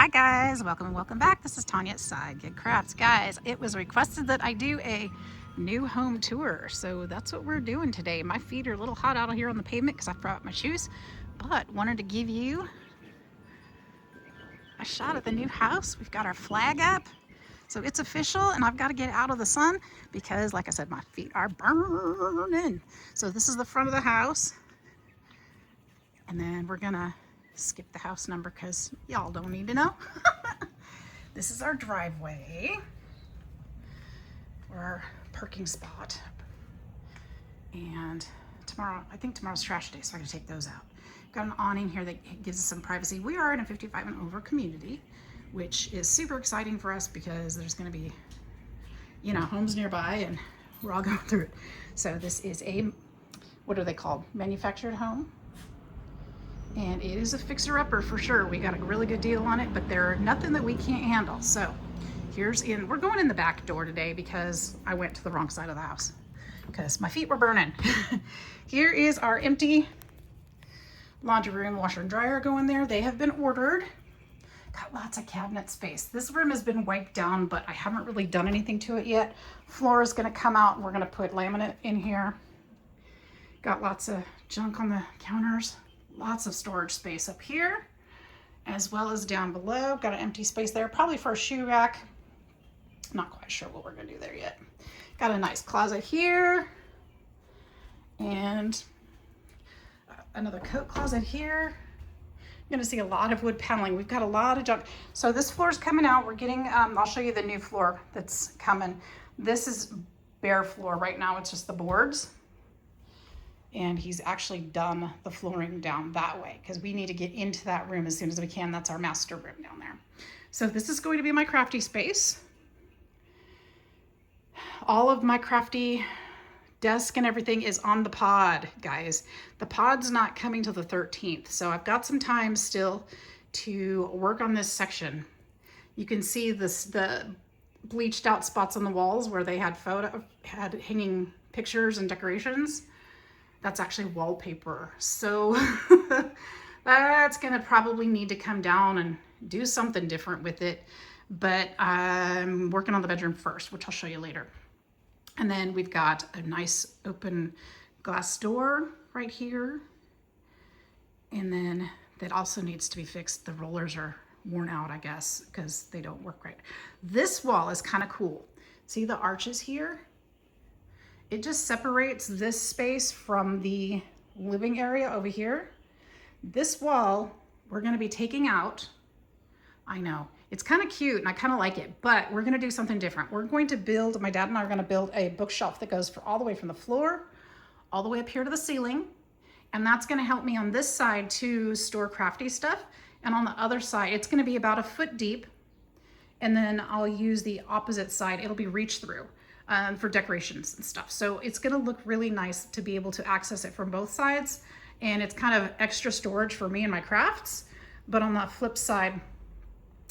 Hi guys, welcome and welcome back. This is Tanya at Sidegigcrafts. Guys, it was requested that I do a new home tour, so that's what we're doing today. My feet are a little hot out here on the pavement because I brought my shoes, but wanted to give you a shot at the new house. We've got our flag up, so it's official, and I've got to get out of the sun because, like I said, my feet are burning. So this is the front of the house, and then we're gonna skip the house number because y'all don't need to know. This is our driveway, or our parking spot. And tomorrow, I think tomorrow's trash day, so I gotta take those out. Got an awning here that gives us some privacy. We are in a 55 and over community, which is super exciting for us because there's gonna be, you know, homes nearby and we're all going through it. So this is a, what are they called? Manufactured home. And it is a fixer-upper for sure. We got a really good deal on it, but there's nothing that we can't handle. So we're going in the back door today because I went to the wrong side of the house because my feet were burning. Here is our empty laundry room, washer and dryer going there. They have been ordered. Got lots of cabinet space. This room has been wiped down, but I haven't really done anything to it yet. Floor is gonna come out and we're gonna put laminate in here. Got lots of junk on the counters. Lots of storage space up here, as well as down below. Got an empty space there, probably for a shoe rack. Not quite sure what we're gonna do there yet. Got a nice closet here, and another coat closet here. You're gonna see a lot of wood paneling. We've got a lot of junk. So this floor is coming out. We're getting, I'll show you the new floor that's coming. This is bare floor right now. It's just the boards. And he's actually done the flooring down that way because we need to get into that room as soon as we can. That's our master room down there. So this is going to be my crafty space. All of my crafty desk and everything is on the pod, guys. The pod's not coming till the 13th. So I've got some time still to work on this section. You can see the bleached out spots on the walls where they had hanging pictures and decorations. That's actually wallpaper. So that's gonna probably need to come down and do something different with it. But I'm working on the bedroom first, which I'll show you later. And then we've got a nice open glass door right here. And then that also needs to be fixed. The rollers are worn out, I guess, because they don't work right. This wall is kind of cool. See the arches here? It just separates this space from the living area over here. This wall, we're gonna be taking out. I know, it's kind of cute and I kind of like it, but we're gonna do something different. We're going to build, my dad and I are gonna build a bookshelf that goes all the way from the floor, all the way up here to the ceiling. And that's gonna help me on this side to store crafty stuff. And on the other side, it's gonna be about 1 foot deep. And then I'll use the opposite side, it'll be reach through. For decorations and stuff. So it's gonna look really nice to be able to access it from both sides. And it's kind of extra storage for me and my crafts. But on the flip side,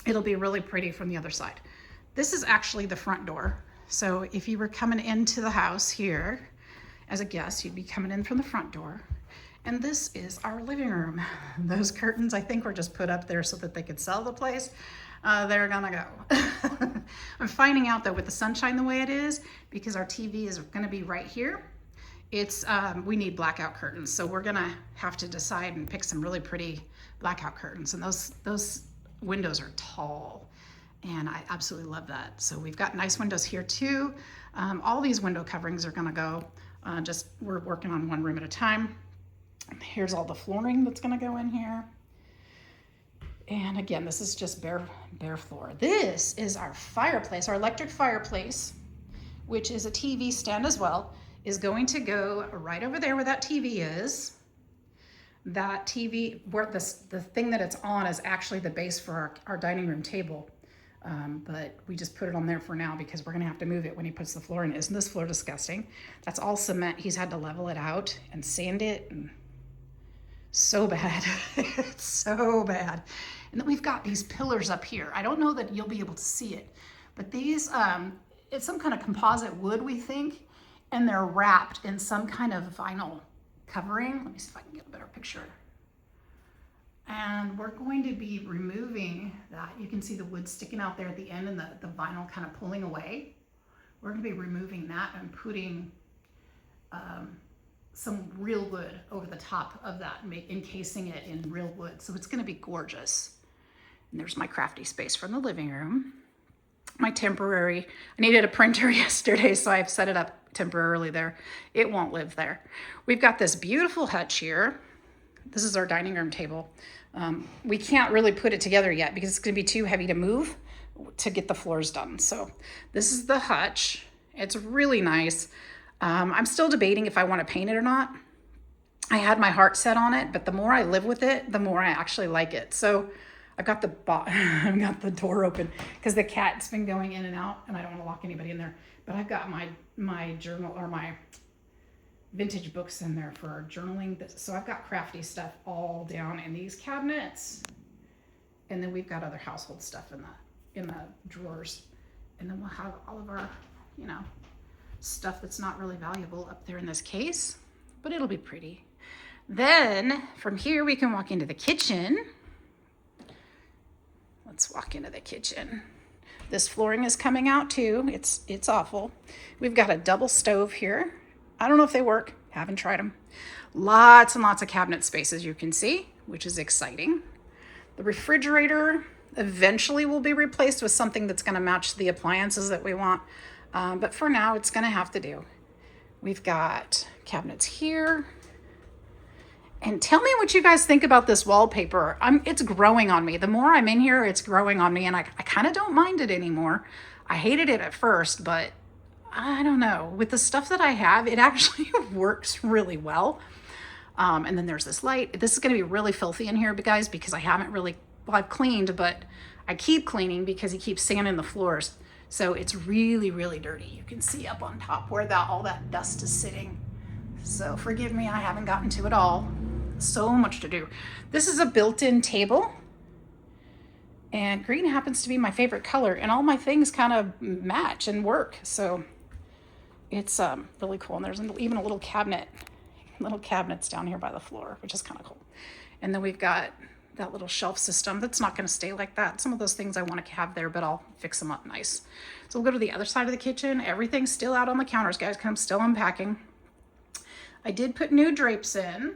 it'll be really pretty from the other side. This is actually the front door. So if you were coming into the house here as a guest, you'd be coming in from the front door. And this is our living room. Those curtains, I think, were just put up there so that they could sell the place. They're gonna go. I'm finding out that with the sunshine the way it is, because our TV is gonna be right here, we need blackout curtains. So we're gonna have to decide and pick some really pretty blackout curtains. And those windows are tall and I absolutely love that. So we've got nice windows here too. All these window coverings are gonna go, we're working on one room at a time. Here's all the flooring that's gonna go in here. And again, this is just bare floor. This is our fireplace, our electric fireplace, which is a TV stand as well, is going to go right over there where that TV is. That TV, where the thing that it's on is actually the base for our dining room table. But we just put it on there for now because we're gonna have to move it when he puts the floor in. Isn't this floor disgusting? That's all cement. He's had to level it out and sand it, and so bad. It's so bad. And then we've got these pillars up here. I don't know that you'll be able to see it, but these, it's some kind of composite wood, we think, and they're wrapped in some kind of vinyl covering. Let me see if I can get a better picture. And we're going to be removing that. You can see the wood sticking out there at the end and the vinyl kind of pulling away. We're going to be removing that and putting some real wood over the top of that, encasing it in real wood. So it's going to be gorgeous. And there's my crafty space from the living room. My temporary, I needed a printer yesterday, so I've set it up temporarily there. It won't live there. We've got this beautiful hutch here. This is our dining room table. We can't really put it together yet because it's going to be too heavy to move to get the floors done. So this is the hutch. It's really nice. I'm still debating if I want to paint it or not. I had my heart set on it, but the more I live with it, the more I actually like it. So I've got I've got the door open because the cat's been going in and out, and I don't want to lock anybody in there. But I've got my journal or my vintage books in there for journaling. So I've got crafty stuff all down in these cabinets, and then we've got other household stuff in the drawers, and then we'll have all of our, you know, stuff that's not really valuable up there in this case, but it'll be pretty. Then from here we can walk into the kitchen. Let's walk into the kitchen. This flooring is coming out too. It's awful. We've got a double stove here. I don't know if they work. Haven't tried them. Lots and lots of cabinet space, as you can see, which is exciting. The refrigerator eventually will be replaced with something that's going to match the appliances that we want. But for now, it's going to have to do. We've got cabinets here. And tell me what you guys think about this wallpaper. It's growing on me. The more I'm in here, it's growing on me, and I kind of don't mind it anymore. I hated it at first, but I don't know. With the stuff that I have, it actually works really well. And then there's this light. This is going to be really filthy in here, guys, because I haven't really, well, I've cleaned, but I keep cleaning because he keeps sanding the floors. So it's really, really dirty. You can see up on top where all that dust is sitting. So forgive me, I haven't gotten to it all. So much to do. This is a built-in table, and green happens to be my favorite color, and all my things kind of match and work. So it's really cool. And there's even a little cabinets down here by the floor, which is kind of cool. And then we've got that little shelf system that's not going to stay like that. Some of those things I want to have there, but I'll fix them up nice. So we'll go to the other side of the kitchen. Everything's still out on the counters, guys, because I'm still unpacking. I did put new drapes in.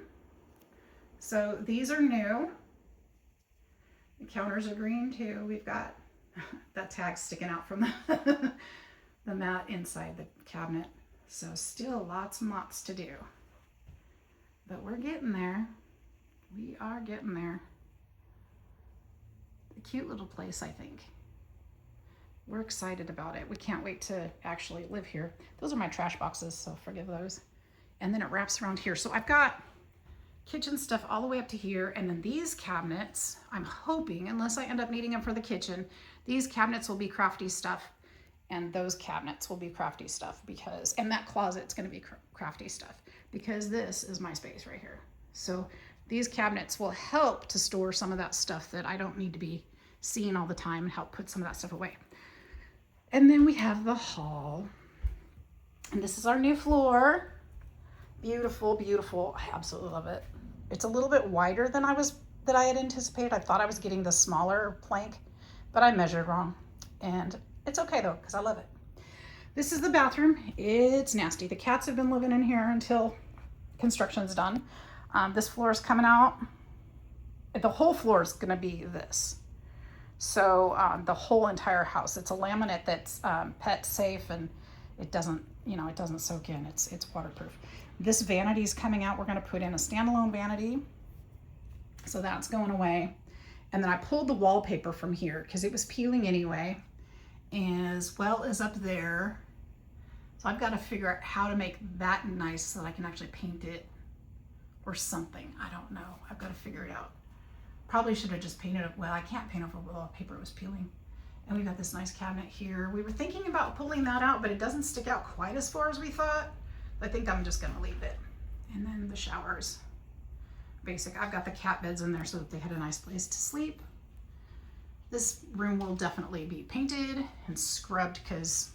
So these are new. The counters are green too. We've got that tag sticking out from the mat inside the cabinet. So still lots and lots to do. But we're getting there. We are getting there. A cute little place, I think. We're excited about it. We can't wait to actually live here. Those are my trash boxes, so forgive those. And then it wraps around here. So I've got kitchen stuff all the way up to here, and then these cabinets, I'm hoping, unless I end up needing them for the kitchen, these cabinets will be crafty stuff, and those cabinets will be crafty stuff, because, and that closet's going to be crafty stuff, because this is my space right here. So these cabinets will help to store some of that stuff that I don't need to be seeing all the time, and help put some of that stuff away. And then we have the hall, and this is our new floor. Beautiful, beautiful. I absolutely love it. It's a little bit wider than I had anticipated. I thought I was getting the smaller plank, but I measured wrong. And it's okay though, because I love it. This is the bathroom. It's nasty. The cats have been living in here until construction's done. This floor is coming out. The whole floor is going to be this. So the whole entire house. It's a laminate that's pet safe, and it doesn't, it doesn't soak in. It's waterproof. This vanity is coming out. We're going to put in a standalone vanity. So that's going away. And then I pulled the wallpaper from here because it was peeling anyway, as well as up there. So I've got to figure out how to make that nice so that I can actually paint it or something. I don't know. I've got to figure it out. Probably should have just painted it. Well, I can't paint over the wallpaper. It was peeling. And we've got this nice cabinet here. We were thinking about pulling that out, but it doesn't stick out quite as far as we thought. I think I'm just gonna leave it. And then the showers. Basic. I've got the cat beds in there so that they had a nice place to sleep. This room will definitely be painted and scrubbed because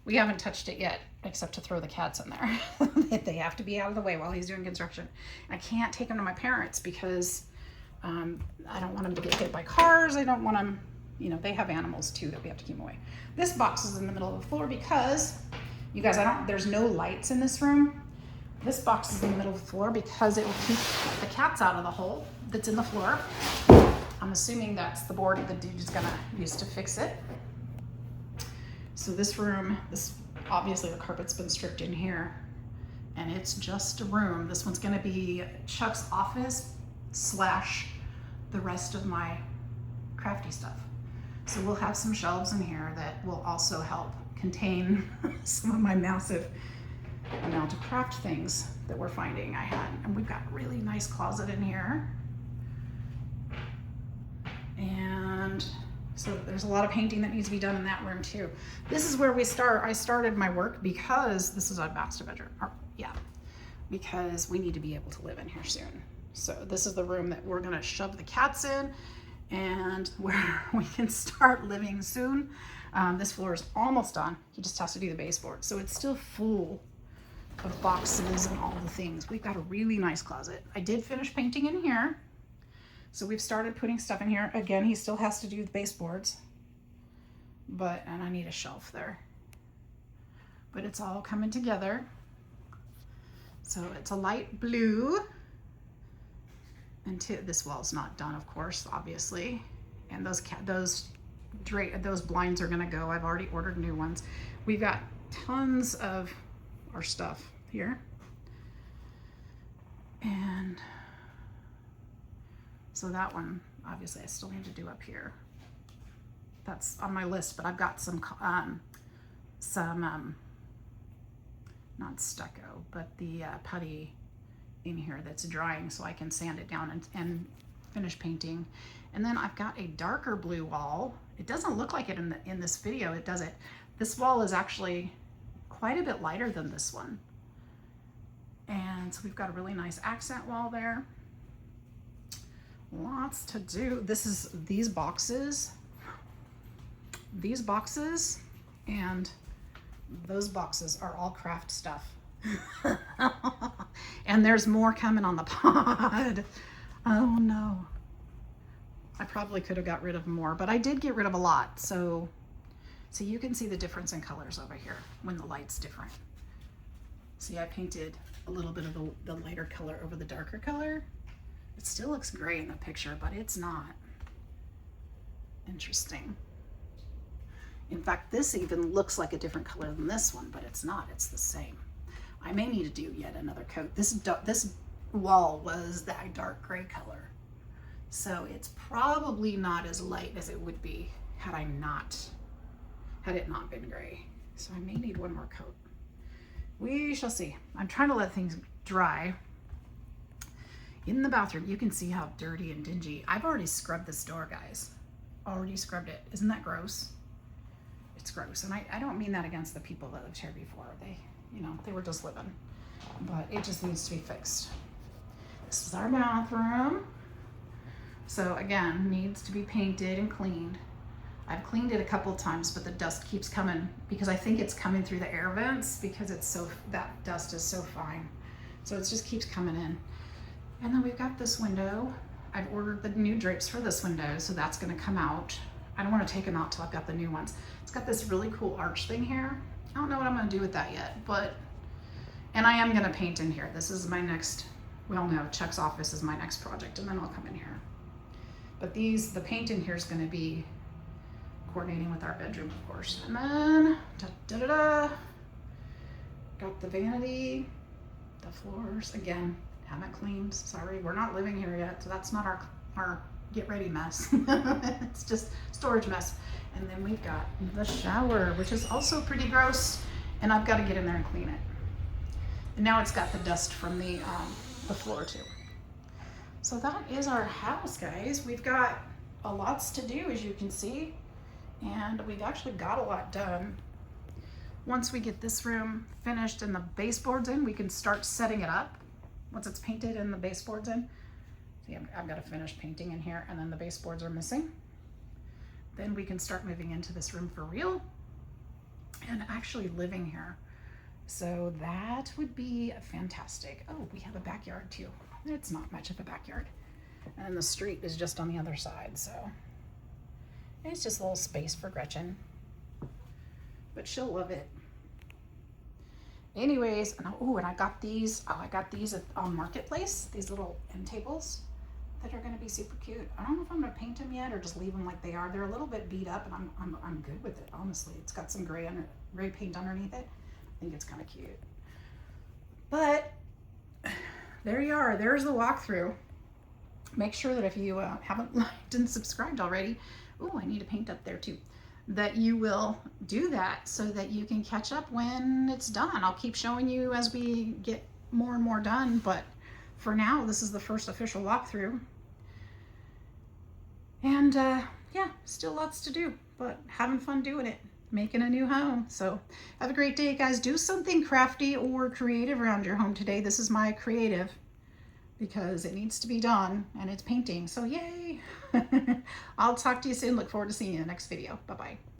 we haven't touched it yet, except to throw the cats in there. They have to be out of the way while he's doing construction. I can't take them to my parents because I don't want them to get hit by cars. I don't want them, you know, they have animals too that we have to keep away. This box is in the middle of the floor because, you guys, there's no lights in this room. This box is in the middle of the floor because it will keep the cats out of the hole that's in the floor. I'm assuming that's the board the dude is gonna use to fix it. So this room, obviously the carpet's been stripped in here, and it's just a room. This one's gonna be Chuck's office / the rest of my crafty stuff. So we'll have some shelves in here that will also help contain some of my massive amount of craft things that we're finding I had. And we've got a really nice closet in here. And so there's a lot of painting that needs to be done in that room too. This is where I started my work because this is our master bedroom. Because we need to be able to live in here soon. So this is the room that we're gonna shove the cats in and where we can start living soon. This floor is almost done. He just has to do the baseboard. So it's still full of boxes and all the things. We've got a really nice closet. I did finish painting in here. So we've started putting stuff in here. Again, he still has to do the baseboards, and I need a shelf there. But it's all coming together. So it's a light blue. And this wall's not done, of course, obviously. And those blinds are gonna go. I've already ordered new ones. We've got tons of our stuff here. And so that one, obviously I still need to do up here. That's on my list, but I've got some not stucco, but the putty in here that's drying so I can sand it down and finish painting. And then I've got a darker blue wall. It doesn't look like it in this video, it doesn't. This wall is actually quite a bit lighter than this one. And so we've got a really nice accent wall there. Lots to do. These boxes and those boxes are all craft stuff. And there's more coming on the pod. Oh no. I probably could have got rid of more, but I did get rid of a lot. So you can see the difference in colors over here when the light's different. See, I painted a little bit of the lighter color over the darker color. It still looks gray in the picture, but it's not. Interesting. In fact, this even looks like a different color than this one, but it's not, it's the same. I may need to do yet another coat. This wall was that dark gray color. So it's probably not as light as it would be had it not been gray. So I may need one more coat. We shall see. I'm trying to let things dry. In the bathroom, you can see how dirty and dingy. I've already scrubbed this door, guys. Already scrubbed it. Isn't that gross? It's gross. And I don't mean that against the people that lived here before. They were just living. But it just needs to be fixed. This is our bathroom. So again, needs to be painted and cleaned. I've cleaned it a couple times, but the dust keeps coming because I think it's coming through the air vents because that dust is so fine. So it just keeps coming in. And then we've got this window. I've ordered the new drapes for this window, so that's gonna come out. I don't wanna take them out till I've got the new ones. It's got this really cool arch thing here. I don't know what I'm gonna do with that yet, and I am gonna paint in here. This is my next, Chuck's office is my next project, and then I'll come in here. But the paint in here is gonna be coordinating with our bedroom, of course. And then, got the vanity, the floors, again, haven't cleaned, sorry. We're not living here yet, so that's not our get ready mess. It's just storage mess. And then we've got the shower, which is also pretty gross, and I've got to get in there and clean it. And now it's got the dust from the floor too. So that is our house, guys. We've got lots to do, as you can see, and we've actually got a lot done. Once we get this room finished and the baseboards in, we can start setting it up. Once it's painted and the baseboards in. See, I've got to finish painting in here, and then the baseboards are missing. Then we can start moving into this room for real and actually living here. So that would be fantastic. Oh, we have a backyard too. It's not much of a backyard. And the street is just on the other side, so It's just a little space for Gretchen, but she'll love it. Anyways, and I got these. Oh, I got these on Marketplace. These little end tables that are going to be super cute. I don't know if I'm going to paint them yet or just leave them like they are. They're a little bit beat up, and I'm good with it. Honestly, it's got some gray paint underneath it. I think it's kind of cute. But there you are. There's the walkthrough. Make sure that if you haven't liked and subscribed already, oh, I need to paint up there too, that you will do that so that you can catch up when it's done. I'll keep showing you as we get more and more done, but for now, this is the first official walkthrough. And yeah, still lots to do, but having fun doing it, making a new home. So have a great day, guys. Do something crafty or creative around your home today. This is my creative, because it needs to be done, and it's painting, so yay. I'll talk to you soon. Look forward to seeing you in the next video. Bye-bye.